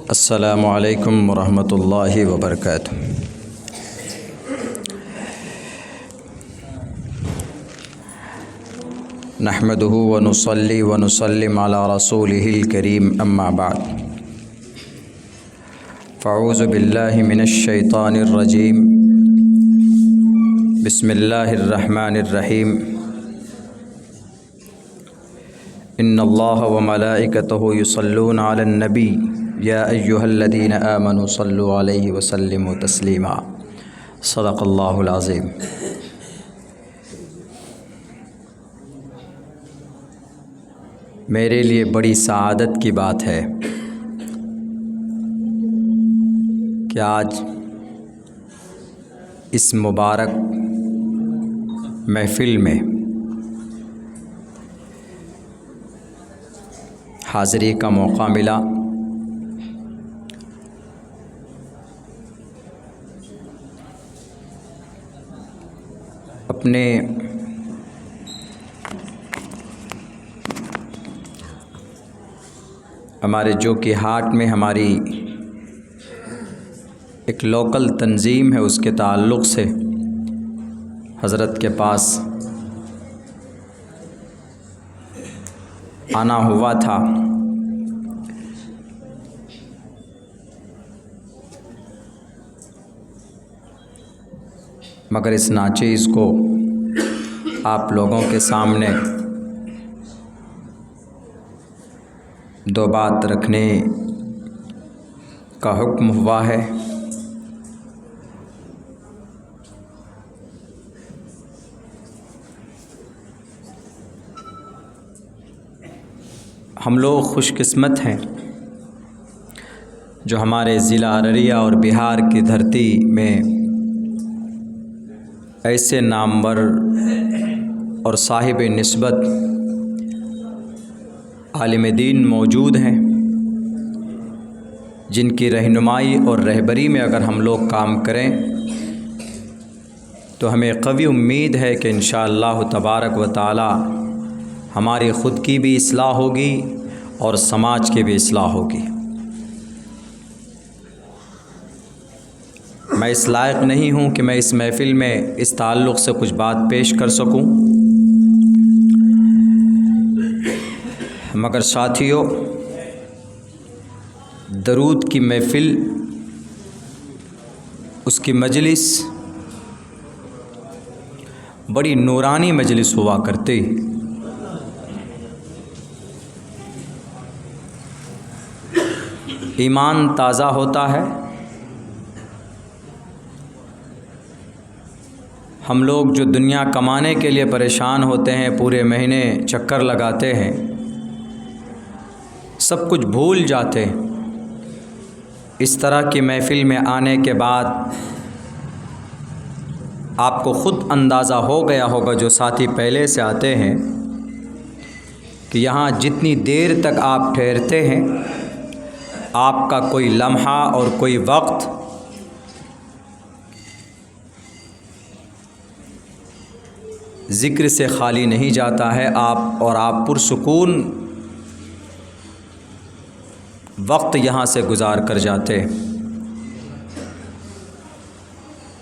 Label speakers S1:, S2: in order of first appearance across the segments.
S1: السلام علیکم ورحمۃ اللہ وبرکاتہ۔ نحمده ونصلي ونسلم على رسوله الكريم اما بعد فاعوذ باللہ من الشیطان الرجیم بسم اللہ الرحمن الرحیم ان اللہ وملائکتہ یصلون علی النبی یا ایہا الذین آمنوا صلوا علیہ وسلموا تسلیما۔ صدق اللہ العظیم۔ میرے لیے بڑی سعادت کی بات ہے کہ آج اس مبارک محفل میں حاضری کا موقع ملا۔ اپنے ہمارے جو کہ ہاٹ میں ہماری ایک لوکل تنظیم ہے، اس کے تعلق سے حضرت کے پاس آنا ہوا تھا۔ مگر اس ناچیز کو آپ لوگوں کے سامنے دو بات رکھنے کا حکم ہوا ہے۔ ہم لوگ خوش قسمت ہیں جو ہمارے ضلع ارریہ اور بہار کی دھرتی میں ایسے نامور اور صاحب نسبت عالم دین موجود ہیں، جن کی رہنمائی اور رہبری میں اگر ہم لوگ کام کریں تو ہمیں قوی امید ہے کہ انشاءاللہ تبارک و تعالی ہماری خود کی بھی اصلاح ہوگی اور سماج کی بھی اصلاح ہوگی۔ میں اس لائق نہیں ہوں کہ میں اس محفل میں اس تعلق سے کچھ بات پیش کر سکوں، مگر ساتھیوں، درود کی محفل، اس کی مجلس بڑی نورانی مجلس ہوا کرتی۔ ایمان تازہ ہوتا ہے۔ ہم لوگ جو دنیا کمانے کے لیے پریشان ہوتے ہیں، پورے مہینے چکر لگاتے ہیں، سب کچھ بھول جاتے ہیں۔ اس طرح کی محفل میں آنے کے بعد آپ کو خود اندازہ ہو گیا ہوگا، جو ساتھی پہلے سے آتے ہیں، کہ یہاں جتنی دیر تک آپ ٹھہرتے ہیں، آپ کا کوئی لمحہ اور کوئی وقت ذکر سے خالی نہیں جاتا ہے۔ آپ پرسکون وقت یہاں سے گزار کر جاتے ہیں،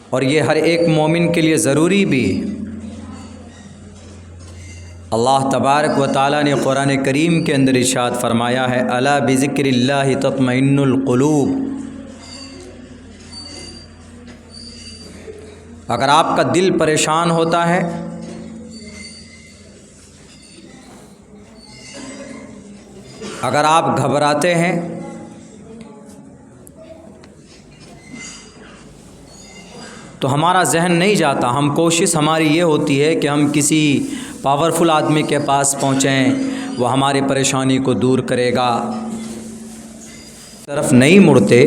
S1: اور یہ ہر ایک مومن کے لیے ضروری بھی۔ اللہ تبارک و تعالیٰ نے قرآن کریم کے اندر ارشاد فرمایا ہے، الا بذکر اللہ تطمئن القلوب۔ اگر آپ کا دل پریشان ہوتا ہے، اگر آپ گھبراتے ہیں، تو ہمارا ذہن نہیں جاتا۔ کوشش ہماری یہ ہوتی ہے کہ ہم کسی پاورفل آدمی کے پاس پہنچیں، وہ ہماری پریشانی کو دور کرے گا۔ طرف نہیں مڑتے،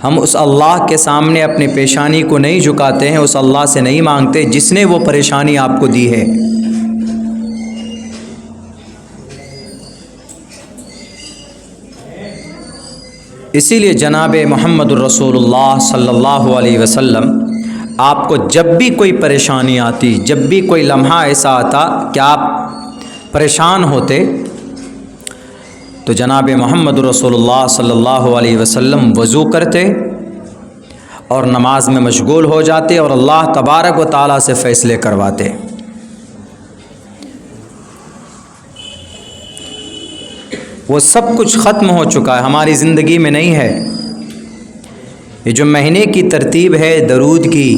S1: ہم اس اللہ کے سامنے اپنی پیشانی کو نہیں جھکاتے ہیں، اس اللہ سے نہیں مانگتے جس نے وہ پریشانی آپ کو دی ہے۔ اسی لیے جناب محمد الرسول اللہ صلی اللہ علیہ وسلم آپ کو جب بھی کوئی پریشانی آتی، جب بھی کوئی لمحہ ایسا آتا کہ آپ پریشان ہوتے تو جناب محمد رسول اللہ صلی اللہ علیہ وسلم وضو کرتے اور نماز میں مشغول ہو جاتے اور اللہ تبارک و تعالیٰ سے فیصلے کرواتے۔ وہ سب کچھ ختم ہو چکا ہے، ہماری زندگی میں نہیں ہے۔ یہ جو مہینے کی ترتیب ہے درود کی،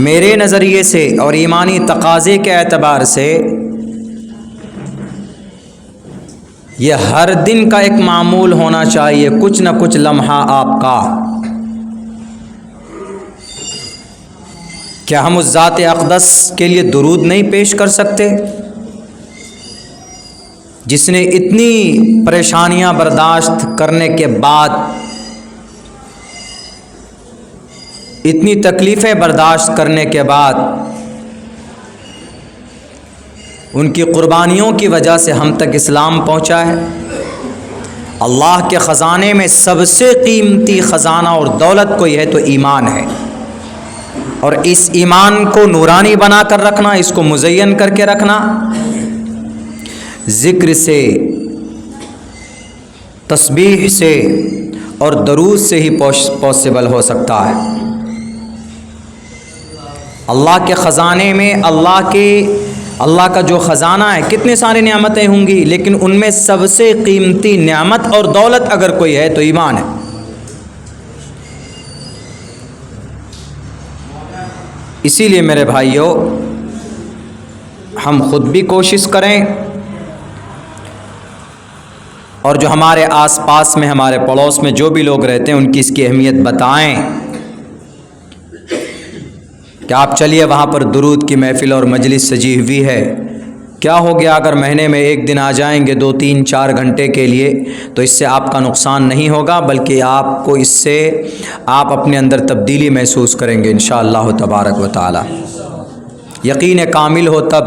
S1: میرے نظریے سے اور ایمانی تقاضے کے اعتبار سے یہ ہر دن کا ایک معمول ہونا چاہیے، کچھ نہ کچھ لمحہ آپ کا۔ کیا ہم اس ذات اقدس کے لیے درود نہیں پیش کر سکتے جس نے اتنی پریشانیاں برداشت کرنے کے بعد، اتنی تکلیفیں برداشت کرنے کے بعد، ان کی قربانیوں کی وجہ سے ہم تک اسلام پہنچا ہے؟ اللہ کے خزانے میں سب سے قیمتی خزانہ اور دولت کوئی ہے تو ایمان ہے، اور اس ایمان کو نورانی بنا کر رکھنا، اس کو مزین کر کے رکھنا ذکر سے، تسبیح سے اور درود سے ہی پاسبل ہو سکتا ہے۔ اللہ کے خزانے میں اللہ کا جو خزانہ ہے، کتنے ساری نعمتیں ہوں گی، لیکن ان میں سب سے قیمتی نعمت اور دولت اگر کوئی ہے تو ایمان ہے۔ اسی لیے میرے بھائیوں، ہم خود بھی کوشش کریں اور جو ہمارے آس پاس میں، ہمارے پڑوس میں جو بھی لوگ رہتے ہیں ان کی اس کی اہمیت بتائیں کہ آپ چلیے وہاں پر درود کی محفل اور مجلس سجی ہوئی ہے، کیا ہو گیا اگر مہینے میں ایک دن آ جائیں گے 2 3 4 گھنٹے کے لیے، تو اس سے آپ کا نقصان نہیں ہوگا، بلکہ آپ کو اس سے آپ اپنے اندر تبدیلی محسوس کریں گے انشاءاللہ تبارک و تعالی۔ یقین کامل ہو تب،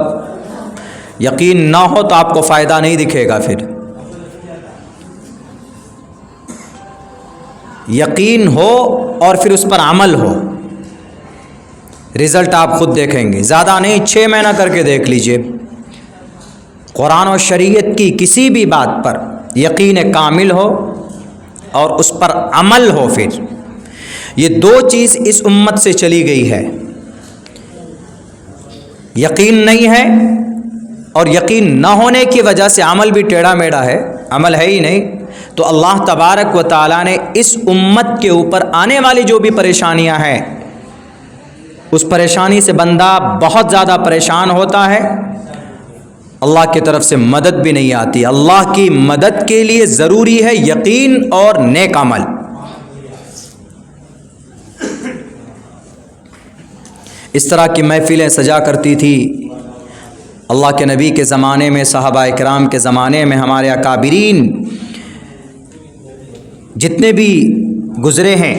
S1: یقین نہ ہو تو آپ کو فائدہ نہیں دکھے گا۔ پھر یقین ہو اور پھر اس پر عمل ہو، رزلٹ آپ خود دیکھیں گے۔ زیادہ نہیں، 6 مہینہ کر کے دیکھ لیجئے، قرآن و شریعت کی کسی بھی بات پر یقین کامل ہو اور اس پر عمل ہو، پھر یہ 2 چیز اس امت سے چلی گئی ہے۔ یقین نہیں ہے اور یقین نہ ہونے کی وجہ سے عمل بھی ٹیڑھا میڑھا ہے، عمل ہے ہی نہیں، تو اللہ تبارک و تعالیٰ نے اس امت کے اوپر آنے والی جو بھی پریشانیاں ہیں، اس پریشانی سے بندہ بہت زیادہ پریشان ہوتا ہے، اللہ کی طرف سے مدد بھی نہیں آتی۔ اللہ کی مدد کے لیے ضروری ہے یقین اور نیک عمل۔ اس طرح کی محفلیں سجا کرتی تھی اللہ کے نبی کے زمانے میں، صحابہ کرام کے زمانے میں، ہمارے اکابرین جتنے بھی گزرے ہیں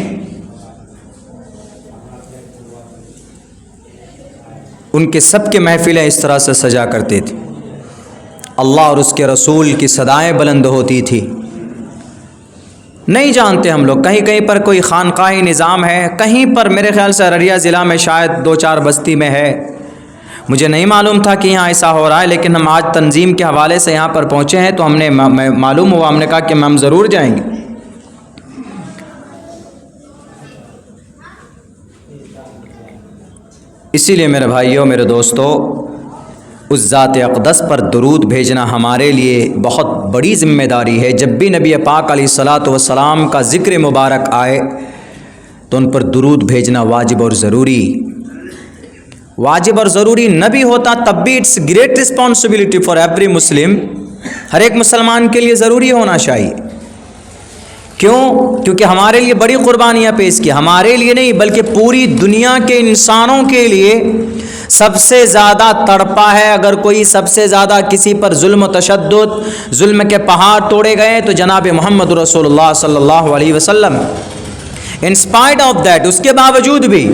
S1: ان کے سب کے محفلیں اس طرح سے سجا کرتے تھے۔ اللہ اور اس کے رسول کی صدائیں بلند ہوتی تھی۔ نہیں جانتے ہم لوگ، کہیں کہیں پر کوئی خانقاہی نظام ہے، کہیں پر میرے خیال سے ارریہ ضلع میں شاید 2 4 بستی میں ہے، مجھے نہیں معلوم تھا کہ یہاں ایسا ہو رہا ہے، لیکن ہم آج تنظیم کے حوالے سے یہاں پر پہنچے ہیں تو ہم نے معلوم ہوا، ہم نے کہا کہ ہم ضرور جائیں گے۔ اسی لیے میرے بھائیوں، میرے دوستو، اس ذات اقدس پر درود بھیجنا ہمارے لیے بہت بڑی ذمہ داری ہے۔ جب بھی نبی پاک علیہ الصلاۃ والسلام کا ذکر مبارک آئے تو ان پر درود بھیجنا واجب اور ضروری، واجب اور ضروری نہ بھی ہوتا تب بھی it's great responsibility for every Muslim, ہر ایک مسلمان کے لیے ضروری ہونا چاہیے۔ کیوں؟ کیونکہ ہمارے لیے بڑی قربانیاں پیش کی، ہمارے لیے نہیں بلکہ پوری دنیا کے انسانوں کے لیے سب سے زیادہ تڑپا ہے۔ اگر کوئی سب سے زیادہ کسی پر ظلم و تشدد، ظلم کے پہاڑ توڑے گئے تو جناب محمد رسول اللہ صلی اللہ علیہ وسلم۔ ان اسپائٹ آف دیٹ، اس کے باوجود بھی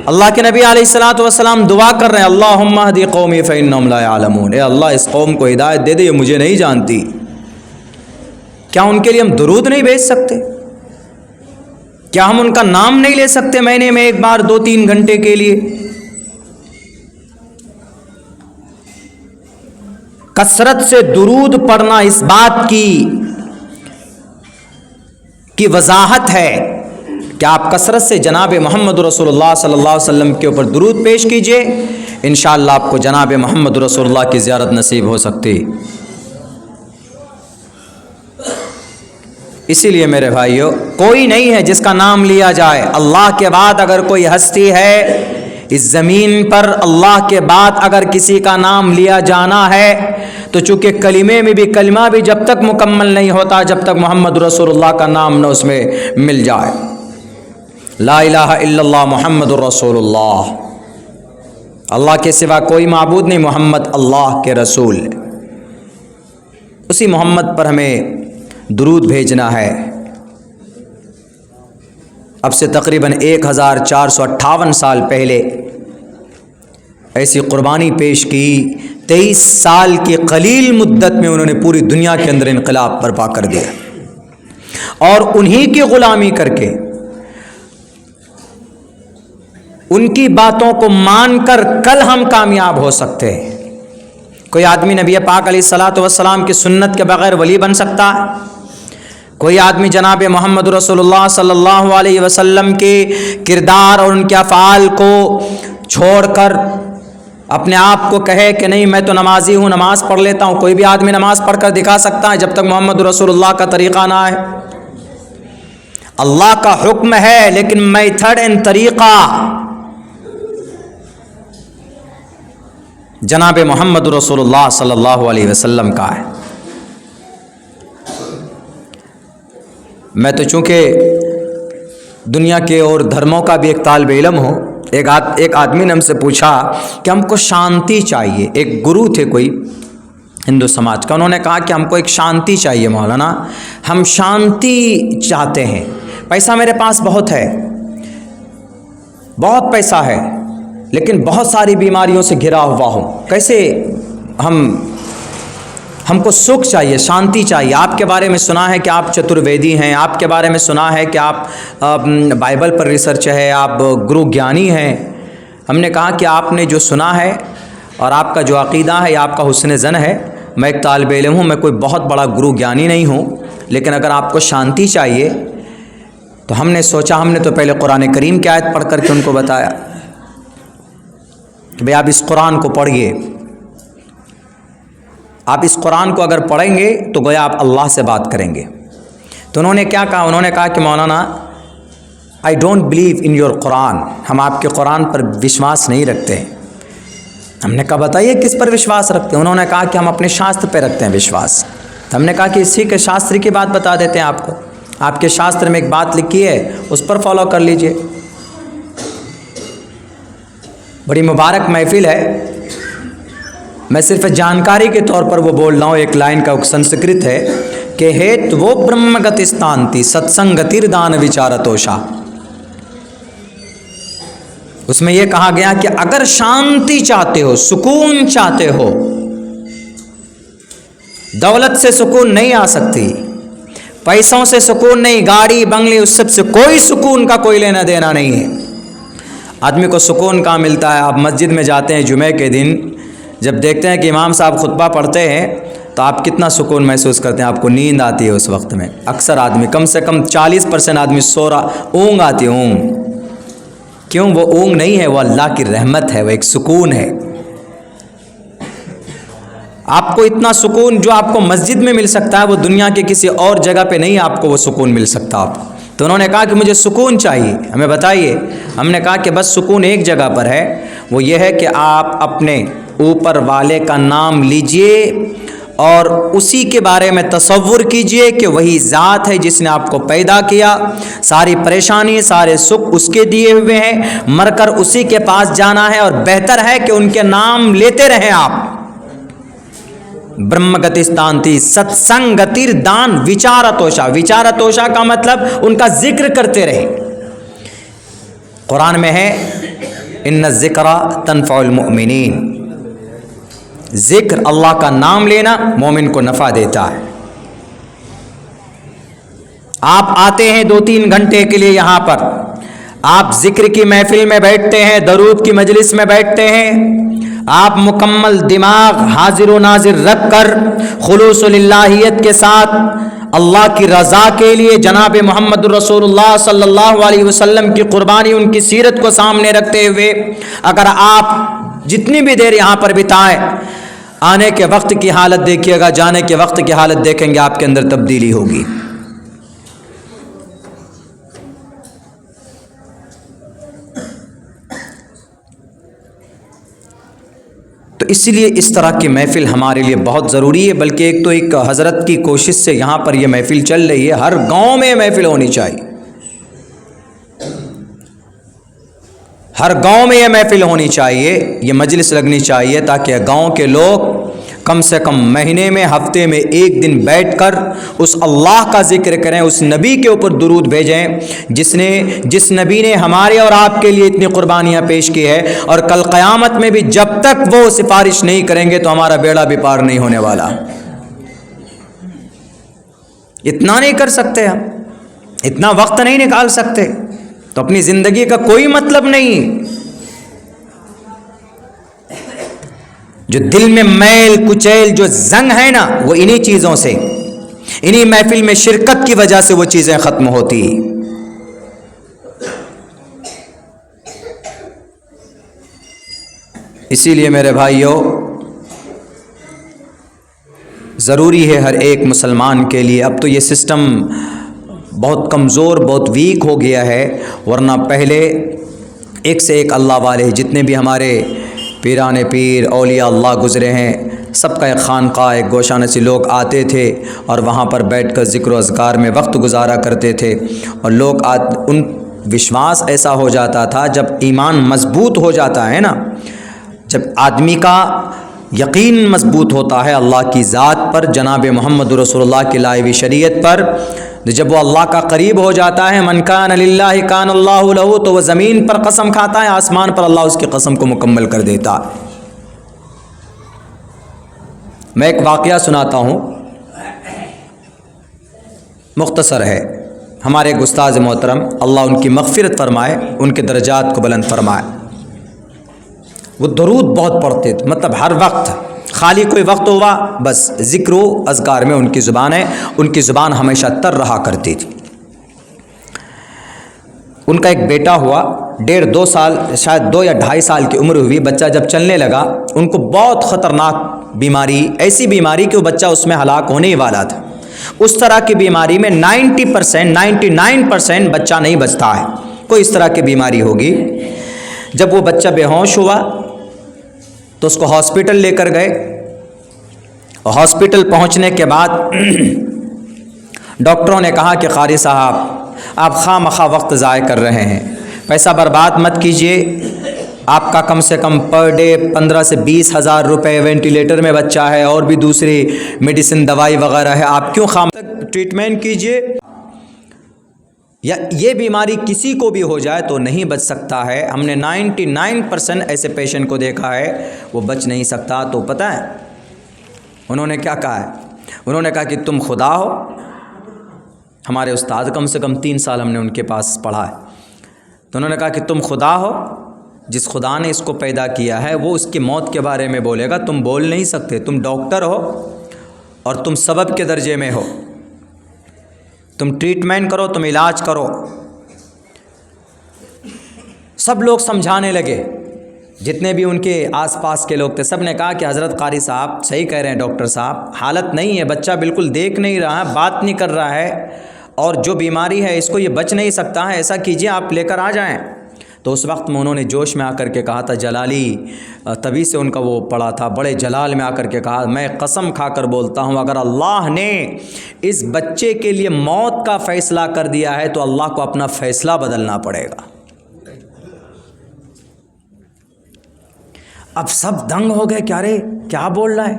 S1: اللہ کے نبی علیہ الصلاۃ والسلام دعا کر رہے ہیں، اللہم اہدی قومی فانہم لا یعلمون، اے اللہ اس قوم کو ہدایت دے دے، یہ مجھے نہیں جانتی۔ کیا ان کے لیے ہم درود نہیں بھیج سکتے؟ کیا ہم ان کا نام نہیں لے سکتے مہینے میں ایک بار 2 3 گھنٹے کے لیے؟ کثرت سے درود پڑھنا اس بات کی وضاحت ہے کہ آپ کثرت سے جناب محمد رسول اللہ صلی اللہ علیہ وسلم کے اوپر درود پیش کیجئے، انشاءاللہ آپ کو جناب محمد رسول اللہ کی زیارت نصیب ہو سکتی۔ اسی لیے میرے بھائیو، کوئی نہیں ہے جس کا نام لیا جائے، اللہ کے بعد اگر کوئی ہستی ہے اس زمین پر، اللہ کے بعد اگر کسی کا نام لیا جانا ہے تو چونکہ کلمے میں بھی کلمہ بھی جب تک مکمل نہیں ہوتا جب تک محمد رسول اللہ کا نام نہ اس میں مل جائے۔ لا الہ الا اللہ محمد الرسول اللہ، اللہ کے سوا کوئی معبود نہیں، محمد اللہ کے رسول، اسی محمد پر ہمیں درود بھیجنا ہے۔ اب سے تقریباً 1458 سال پہلے ایسی قربانی پیش کی، 23 سال کی قلیل مدت میں انہوں نے پوری دنیا کے اندر انقلاب برپا کر دیا، اور انہی کی غلامی کر کے، ان کی باتوں کو مان کر کل ہم کامیاب ہو سکتے ہیں۔ کوئی آدمی نبی پاک علیہ الصلوۃ والسلام کی سنت کے بغیر ولی بن سکتا ہے؟ کوئی آدمی جناب محمد رسول اللہ صلی اللہ علیہ وسلم کے کردار اور ان کے افعال کو چھوڑ کر اپنے آپ کو کہے کہ نہیں میں تو نمازی ہوں، نماز پڑھ لیتا ہوں؟ کوئی بھی آدمی نماز پڑھ کر دکھا سکتا ہے جب تک محمد رسول اللہ کا طریقہ نہ آئے؟ اللہ کا حکم ہے لیکن میتھڈ اینڈ طریقہ جناب محمد رسول اللہ صلی اللہ علیہ وسلم کا ہے۔ میں تو چونکہ دنیا کے اور دھرموں کا بھی ایک طالب علم ہوں، ایک آدمی نے ہم سے پوچھا کہ ہم کو شانتی چاہیے، ایک گرو تھے کوئی ہندو سماج کا، انہوں نے کہا کہ ہم کو ایک شانتی چاہیے مولانا، ہم شانتی چاہتے ہیں، پیسہ میرے پاس بہت ہے، بہت پیسہ ہے، لیکن بہت ساری بیماریوں سے گھرا ہوا ہوں، کیسے ہم کو سکھ چاہیے، شانتی چاہیے۔ آپ کے بارے میں سنا ہے کہ آپ چترویدی ہیں، آپ کے بارے میں سنا ہے کہ آپ بائبل پر ریسرچ ہے، آپ گرو گیانی ہیں۔ ہم نے کہا کہ آپ نے جو سنا ہے اور آپ کا جو عقیدہ ہے یا آپ کا حسن زن ہے، میں ایک طالب علم ہوں، میں کوئی بہت بڑا گرو گیانی نہیں ہوں، لیکن اگر آپ کو شانتی چاہیے تو ہم نے سوچا، ہم نے تو پہلے قرآن کریم کی آیت پڑھ کر کے ان کو بتایا کہ بھئی آپ اس قرآن کو پڑھیے، آپ اس قرآن کو اگر پڑھیں گے تو گویا آپ اللہ سے بات کریں گے۔ تو انہوں نے کیا کہا؟ انہوں نے کہا کہ مولانا I don't believe in your Quran, ہم آپ کے قرآن پر وشواس نہیں رکھتے ہیں۔ ہم نے کہا بتائیے کس پر وشواس رکھتے ہیں؟ انہوں نے کہا کہ ہم اپنے شاستر پہ رکھتے ہیں وشواس۔ ہم نے کہا کہ اسی کے شاستر کی بات بتا دیتے ہیں آپ کو، آپ کے شاستر میں ایک بات لکھی ہے اس پر فالو کر لیجئے۔ بڑی مبارک محفل ہے، میں صرف جانکاری کے طور پر وہ بول رہا ہوں، ایک لائن کا سنسکرت ہے کہ ہیت وہ برہمگتستانتی ستسنگتیر دان وچارتوشا، اس میں یہ کہا گیا کہ اگر شانتی چاہتے ہو، سکون چاہتے ہو، دولت سے سکون نہیں آ سکتی، پیسوں سے سکون نہیں، گاڑی بنگلے اس سب سے کوئی سکون کا کوئی لینا دینا نہیں ہے۔ آدمی کو سکون کہاں ملتا ہے؟ آپ مسجد میں جاتے ہیں جمعے کے دن، جب دیکھتے ہیں کہ امام صاحب خطبہ پڑھتے ہیں تو آپ کتنا سکون محسوس کرتے ہیں؟ آپ کو نیند آتی ہے اس وقت میں، اکثر آدمی، کم سے کم 40% آدمی سو رہا، اونگ آتی ہے، اونگ۔ کیوں؟ وہ اونگ نہیں ہے، وہ اللہ کی رحمت ہے، وہ ایک سکون ہے۔ آپ کو اتنا سکون جو آپ کو مسجد میں مل سکتا ہے وہ دنیا کے کسی اور جگہ پہ نہیں آپ کو وہ سکون مل سکتا آپ کو۔ تو انہوں نے کہا کہ مجھے سکون چاہیے، ہمیں بتائیے۔ ہم نے کہا کہ بس سکون ایک جگہ پر ہے، وہ یہ ہے کہ آپ اپنے اوپر والے کا نام لیجئے اور اسی کے بارے میں تصور کیجئے کہ وہی ذات ہے جس نے آپ کو پیدا کیا، ساری پریشانی سارے سکھ اس کے دیے ہوئے ہیں، مر کر اسی کے پاس جانا ہے، اور بہتر ہے کہ ان کے نام لیتے رہیں آپ۔ برہمگتستانتی ستسنگتیر دان وچارتوشا، وچارتوشا کا مطلب ان کا ذکر کرتے رہے۔ قرآن میں ہے ان الذکر تنفع المؤمنین، ذکر اللہ کا نام لینا مومن کو نفع دیتا ہے۔ آپ آتے ہیں 2-3 گھنٹے کے لیے یہاں پر، آپ ذکر کی محفل میں بیٹھتے ہیں، درود کی مجلس میں بیٹھتے ہیں، آپ مکمل دماغ حاضر و ناظر رکھ کر خلوص الہیت کے ساتھ اللہ کی رضا کے لیے جناب محمد رسول اللہ صلی اللہ علیہ وسلم کی قربانی، ان کی سیرت کو سامنے رکھتے ہوئے اگر آپ جتنی بھی دیر یہاں پر بتائیں، آنے کے وقت کی حالت دیکھیے گا، جانے کے وقت کی حالت دیکھیں گے، آپ کے اندر تبدیلی ہوگی۔ تو اس لیے اس طرح کی محفل ہمارے لیے بہت ضروری ہے، بلکہ ایک حضرت کی کوشش سے یہاں پر یہ محفل چل رہی ہے، ہر گاؤں میں محفل ہونی چاہیے، ہر گاؤں میں یہ محفل ہونی چاہیے، یہ مجلس لگنی چاہیے، تاکہ گاؤں کے لوگ کم سے کم مہینے میں، ہفتے میں ایک دن بیٹھ کر اس اللہ کا ذکر کریں، اس نبی کے اوپر درود بھیجیں جس نبی نے ہمارے اور آپ کے لیے اتنی قربانیاں پیش کی ہے، اور کل قیامت میں بھی جب تک وہ سفارش نہیں کریں گے تو ہمارا بیڑا بھی پار نہیں ہونے والا۔ اتنا نہیں کر سکتے ہم، اتنا وقت نہیں نکال سکتے تو اپنی زندگی کا کوئی مطلب نہیں۔ جو دل میں میل کچیل جو زنگ ہے نا، وہ انہی چیزوں سے، انہی محفل میں شرکت کی وجہ سے وہ چیزیں ختم ہوتی۔ اسی لیے میرے بھائیوں، ضروری ہے ہر ایک مسلمان کے لیے، اب تو یہ سسٹم بہت کمزور، بہت ویک ہو گیا ہے، ورنہ پہلے ایک سے ایک اللہ والے جتنے بھی ہمارے پیران پیر اولیاء اللہ گزرے ہیں، سب کا ایک خانقاہ، ایک گوشانہ سے لوگ آتے تھے اور وہاں پر بیٹھ کر ذکر و اذکار میں وقت گزارا کرتے تھے، اور لوگ ان وشواس ایسا ہو جاتا تھا، جب ایمان مضبوط ہو جاتا ہے نا، جب آدمی کا یقین مضبوط ہوتا ہے اللہ کی ذات پر، جناب محمد رسول اللہ کی لائے ہوئی شریعت پر، جب وہ اللہ کا قریب ہو جاتا ہے، من کان للہ کان اللہ لہ، تو وہ زمین پر قسم کھاتا ہے، آسمان پر اللہ اس کی قسم کو مکمل کر دیتا۔ میں ایک واقعہ سناتا ہوں، مختصر ہے۔ ہمارے ایک استاذ محترم، اللہ ان کی مغفرت فرمائے، ان کے درجات کو بلند فرمائے، وہ درود بہت پڑھتے تھے، مطلب ہر وقت، خالی کوئی وقت ہوا بس ذکر و اذکار میں ان کی زبان ہے، ان کی زبان ہمیشہ تر رہا کرتی تھی۔ ان کا ایک بیٹا ہوا، 1.5-2 سال، شاید 2 یا 2.5 سال کی عمر ہوئی، بچہ جب چلنے لگا، ان کو بہت خطرناک بیماری، ایسی بیماری کہ وہ بچہ اس میں ہلاک ہونے ہی والا تھا۔ اس طرح کی بیماری میں 99% بچہ نہیں بچتا ہے، کوئی اس طرح کی بیماری ہوگی۔ جب وہ بچہ بے ہوش ہوا تو اس کو ہاسپٹل لے کر گئے، اور ہاسپٹل پہنچنے کے بعد ڈاکٹروں نے کہا کہ قاری صاحب آپ خواہ مخواہ وقت ضائع کر رہے ہیں، پیسہ برباد مت کیجئے، آپ کا کم سے کم پر ڈے 15 سے 20 ہزار روپے وینٹیلیٹر میں بچہ ہے، اور بھی دوسری میڈیسن دوائی وغیرہ ہے، آپ کیوں خام تک ٹریٹمنٹ کیجئے، یا یہ بیماری کسی کو بھی ہو جائے تو نہیں بچ سکتا ہے۔ ہم نے 99% ایسے پیشنٹ کو دیکھا ہے وہ بچ نہیں سکتا۔ تو پتہ ہے انہوں نے کیا کہا ہے؟ انہوں نے کہا کہ تم خدا ہو۔ ہمارے استاد کم سے کم 3 سال ہم نے ان کے پاس پڑھا ہے، تو انہوں نے کہا کہ تم خدا ہو، جس خدا نے اس کو پیدا کیا ہے وہ اس کی موت کے بارے میں بولے گا، تم بول نہیں سکتے، تم ڈاکٹر ہو اور تم سبب کے درجے میں ہو، تم ٹریٹمنٹ کرو، تم علاج کرو۔ سب لوگ سمجھانے لگے، جتنے بھی ان کے آس پاس کے لوگ تھے، سب نے کہا کہ حضرت قاری صاحب صحیح کہہ رہے ہیں، ڈاکٹر صاحب حالت نہیں ہے، بچہ بالکل دیکھ نہیں رہا ہے، بات نہیں کر رہا ہے، اور جو بیماری ہے اس کو یہ بچ نہیں سکتا ہے، ایسا کیجئے آپ لے کر آ جائیں۔ تو اس وقت میں انہوں نے جوش میں آ کر کے کہا تھا، جلالی تبھی سے ان کا وہ پڑا تھا، بڑے جلال میں آ کر کے کہا، میں قسم کھا کر بولتا ہوں اگر اللہ نے اس بچے کے لیے موت کا فیصلہ کر دیا ہے تو اللہ کو اپنا فیصلہ بدلنا پڑے گا۔ اب سب دنگ ہو گئے، کیا رے کیا بول رہا ہے؟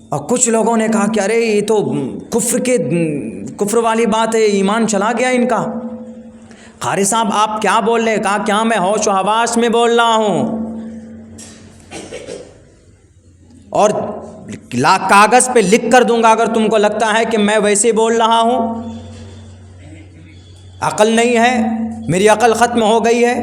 S1: اور کچھ لوگوں نے کہا کہ ارے یہ تو کفر والی بات ہے، ایمان چلا گیا ان کا۔ قاری صاحب آپ کیا بول رہے ہیں؟ کہا کیا میں ہوش و حواس میں بول رہا ہوں، اور کاغذ پہ لکھ کر دوں گا اگر تم کو لگتا ہے کہ میں ویسے بول رہا ہوں۔ عقل نہیں ہے، میری عقل ختم ہو گئی ہے۔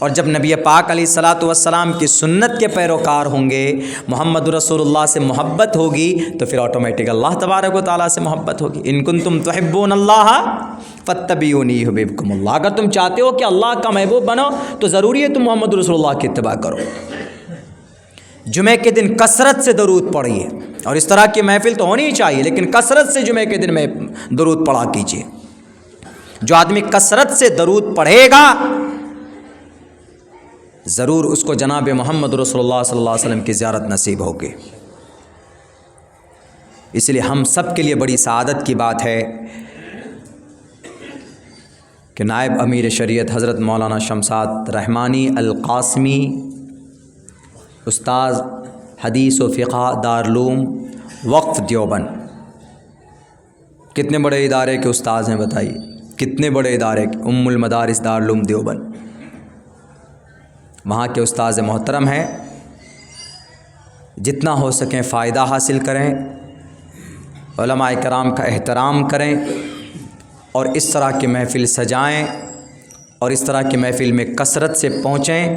S1: اور جب نبی پاک علیہ الصلاۃ والسلام کی سنت کے پیروکار ہوں گے، محمد رسول اللہ سے محبت ہوگی، تو پھر آٹومیٹک اللہ تبارک و تعالیٰ سے محبت ہوگی۔ ان کنتم تحبون اللہ فاتبعونی یحببکم اللہ، اگر تم چاہتے ہو کہ اللہ کا محبوب بنو تو ضروری ہے تم محمد رسول اللہ کی اتباع کرو۔ جمعے کے دن کثرت سے درود پڑھیے، اور اس طرح کی محفل تو ہونی ہی چاہیے، لیکن کثرت سے جمعے کے دن میں درود پڑھا کیجیے۔ جو آدمی کثرت سے درود پڑھے گا ضرور اس کو جناب محمد رسول اللہ صلی اللہ علیہ وسلم کی زیارت نصیب ہوگی۔ اس لیے ہم سب کے لیے بڑی سعادت کی بات ہے کہ نائب امیر شریعت حضرت مولانا شمساد رحمانی القاسمی، استاذ حدیث و فقہ دارالعلوم وقف دیوبند، کتنے بڑے ادارے کے استاذ ہیں بتائیے، کتنے بڑے ادارے کے، ام المدارس دارالعلوم دیوبند، وہاں کے استاذ محترم ہیں۔ جتنا ہو سکیں فائدہ حاصل کریں، علماء کرام کا احترام کریں، اور اس طرح کی محفل سجائیں، اور اس طرح کی محفل میں کثرت سے پہنچیں۔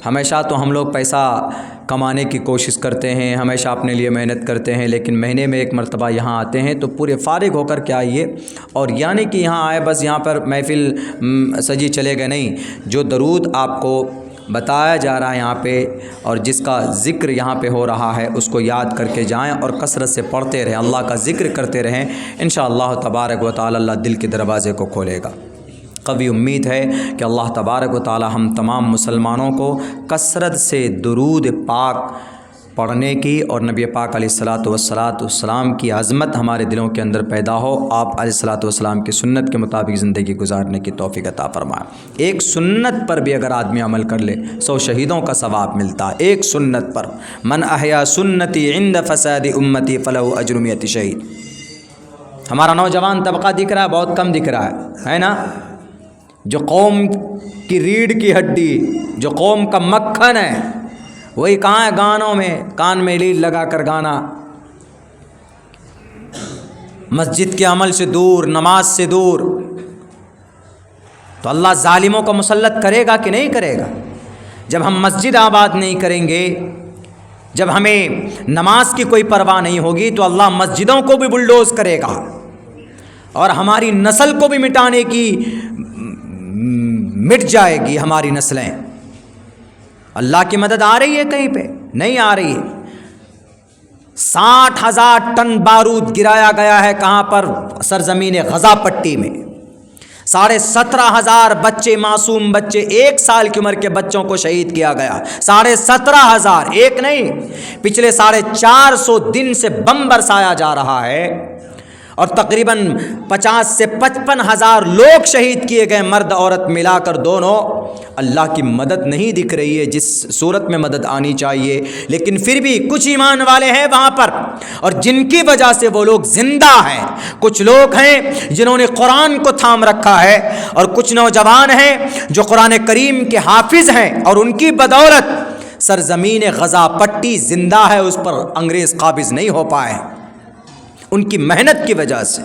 S1: ہمیشہ تو ہم لوگ پیسہ کمانے کی کوشش کرتے ہیں، ہمیشہ اپنے لیے محنت کرتے ہیں، لیکن مہینے میں ایک مرتبہ یہاں آتے ہیں تو پورے فارغ ہو کر کے آئیے، اور یعنی کہ یہاں آئے بس یہاں پر محفل سجی چلے گئے نہیں، جو درود آپ کو بتایا جا رہا ہے یہاں پہ اور جس کا ذکر یہاں پہ ہو رہا ہے اس کو یاد کر کے جائیں اور کثرت سے پڑھتے رہیں، اللہ کا ذکر کرتے رہیں، انشاءاللہ تبارک و تعالی اللہ دل کے دروازے کو کھولے گا۔ قوی امید ہے کہ اللہ تبارک و تعالی ہم تمام مسلمانوں کو کثرت سے درود پاک پڑھنے کی اور نبی پاک علیہ السلام کی عظمت ہمارے دلوں کے اندر پیدا ہو، آپ علیہ السلام کی سنت کے مطابق زندگی گزارنے کی توفیق عطا فرمائے۔ ایک سنت پر بھی اگر آدمی عمل کر لے 100 شہیدوں کا ثواب ملتا ہے، ایک سنت پر۔ من احیا سنتی عند فساد امتی فلہ اجر 100 شہید۔ ہمارا نوجوان طبقہ دکھ رہا ہے، بہت کم دکھ رہا ہے نا؟ جو قوم کی ریڑھ کی ہڈی، جو قوم کا مکھن ہے، وہی کہاں ہے؟ گانوں میں، کان میں لیڈ لگا کر گانا، مسجد کے عمل سے دور، نماز سے دور۔ تو اللہ ظالموں کو مسلط کرے گا کہ نہیں کرے گا؟ جب ہم مسجد آباد نہیں کریں گے، جب ہمیں نماز کی کوئی پرواہ نہیں ہوگی تو اللہ مسجدوں کو بھی بلڈوز کرے گا، اور ہماری نسل کو بھی مٹانے کی مٹ جائے گی ہماری نسلیں۔ اللہ کی مدد آ رہی ہے کہیں پہ؟ نہیں آ رہی ہے۔ 60,000 ٹن بارود گرایا گیا ہے کہاں پر؟ سرزمین غزہ پٹی میں۔ 17,500 بچے، معصوم بچے، 1 سال کی عمر کے بچوں کو شہید کیا گیا۔ 17,500، ایک نہیں، پچھلے 450 دن سے بم برسایا جا رہا ہے، اور تقریباً 50 سے 55,000 لوگ شہید کیے گئے، مرد عورت ملا کر دونوں۔ اللہ کی مدد نہیں دکھ رہی ہے جس صورت میں مدد آنی چاہیے، لیکن پھر بھی کچھ ایمان والے ہیں وہاں پر، اور جن کی وجہ سے وہ لوگ زندہ ہیں۔ کچھ لوگ ہیں جنہوں نے قرآن کو تھام رکھا ہے، اور کچھ نوجوان ہیں جو قرآن کریم کے حافظ ہیں، اور ان کی بدولت سرزمین غزہ پٹی زندہ ہے، اس پر انگریز قابض نہیں ہو پائے ان کی محنت کی وجہ سے۔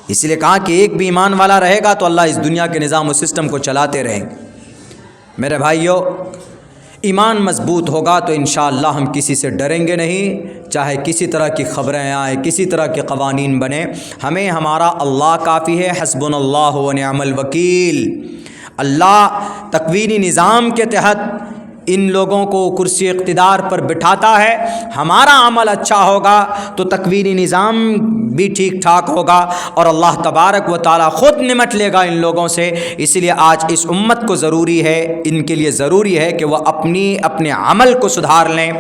S1: اس لیے کہا کہ ایک بھی ایمان والا رہے گا تو اللہ اس دنیا کے نظام و سسٹم کو چلاتے رہیں گے۔ میرے بھائیو، ایمان مضبوط ہوگا تو انشاءاللہ ہم کسی سے ڈریں گے نہیں، چاہے کسی طرح کی خبریں آئیں، کسی طرح کے قوانین بنے، ہمیں ہمارا اللہ کافی ہے۔ حسبنا اللہ و نعم الوکیل۔ اللہ تکوینی نظام کے تحت ان لوگوں کو کرسی اقتدار پر بٹھاتا ہے، ہمارا عمل اچھا ہوگا تو تکوینی نظام بھی ٹھیک ٹھاک ہوگا، اور اللہ تبارک و تعالی خود نمٹ لے گا ان لوگوں سے۔ اس لیے آج اس امت کو ضروری ہے، ان کے لیے ضروری ہے کہ وہ اپنے عمل کو سدھار لیں۔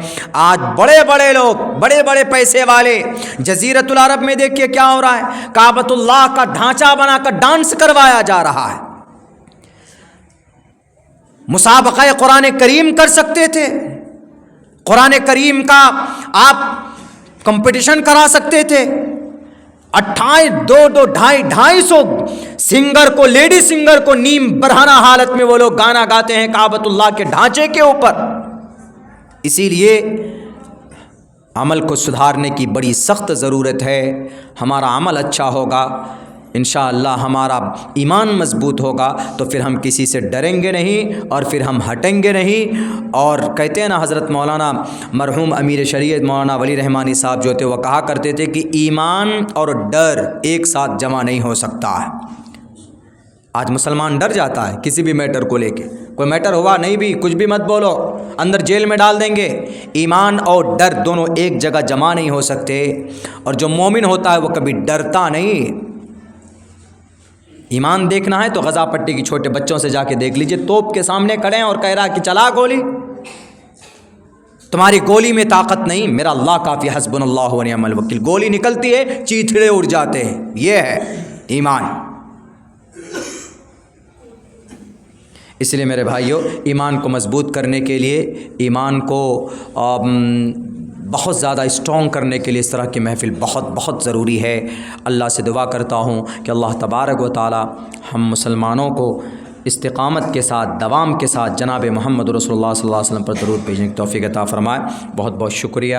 S1: آج بڑے بڑے لوگ، بڑے بڑے پیسے والے، جزیرۃ العرب میں دیکھیے کیا ہو رہا ہے، کعبۃ اللہ کا ڈھانچہ بنا کر ڈانس کروایا جا رہا ہے۔ مسابقہ قرآن کریم کر سکتے تھے، قرآن کریم کا آپ کمپٹیشن کرا سکتے تھے۔ 250 سنگر کو، لیڈی سنگر کو نیم برہنہ حالت میں وہ لوگ گانا گاتے ہیں کعبۃ اللہ کے ڈھانچے کے اوپر۔ اسی لیے عمل کو سدھارنے کی بڑی سخت ضرورت ہے۔ ہمارا عمل اچھا ہوگا انشاءاللہ ہمارا ایمان مضبوط ہوگا تو پھر ہم کسی سے ڈریں گے نہیں اور پھر ہم ہٹیں گے نہیں۔ اور کہتے ہیں نا حضرت مولانا مرحوم امیر شریعت مولانا ولی رحمانی صاحب جو تھے وہ کہا کرتے تھے کہ ایمان اور ڈر ایک ساتھ جمع نہیں ہو سکتا ہے۔ آج مسلمان ڈر جاتا ہے کسی بھی میٹر کو لے کے، کوئی میٹر ہوا نہیں بھی کچھ بھی مت بولو، اندر جیل میں ڈال دیں گے۔ ایمان اور ڈر دونوں ایک جگہ جمع نہیں ہو سکتے، اور جو مومن ہوتا ہے وہ کبھی ڈرتا نہیں۔ ایمان دیکھنا ہے تو غزہ پٹی کی چھوٹے بچوں سے جا کے دیکھ لیجئے، توپ کے سامنے کھڑے ہیں اور کہہ رہا کہ چلا گولی، تمہاری گولی میں طاقت نہیں، میرا اللہ کافی، حسبنا اللہ و نعم الوکیل، گولی نکلتی ہے چیتھڑے اڑ جاتے ہیں۔ یہ ہے ایمان۔ اس لیے میرے بھائیوں، ایمان کو مضبوط کرنے کے لیے، ایمان کو بہت زیادہ اسٹرانگ کرنے کے لیے اس طرح کی محفل بہت بہت ضروری ہے۔ اللہ سے دعا کرتا ہوں کہ اللہ تبارک و تعالی ہم مسلمانوں کو استقامت کے ساتھ، دوام کے ساتھ جناب محمد رسول اللہ صلی اللہ علیہ وسلم پر درود بھیجنے کی توفیق عطا فرمائے۔ بہت بہت شکریہ۔